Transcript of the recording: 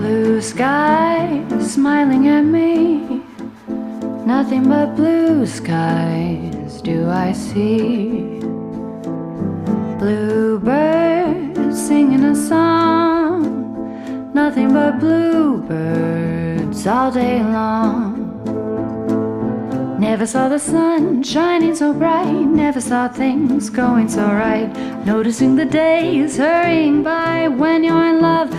Blue sky smiling at me, nothing but blue skies do I see. Bluebirds singing a song, nothing but bluebirds all day long. Never saw the sun shining so bright, never saw things going so right. Noticing the days hurrying by when you're in love,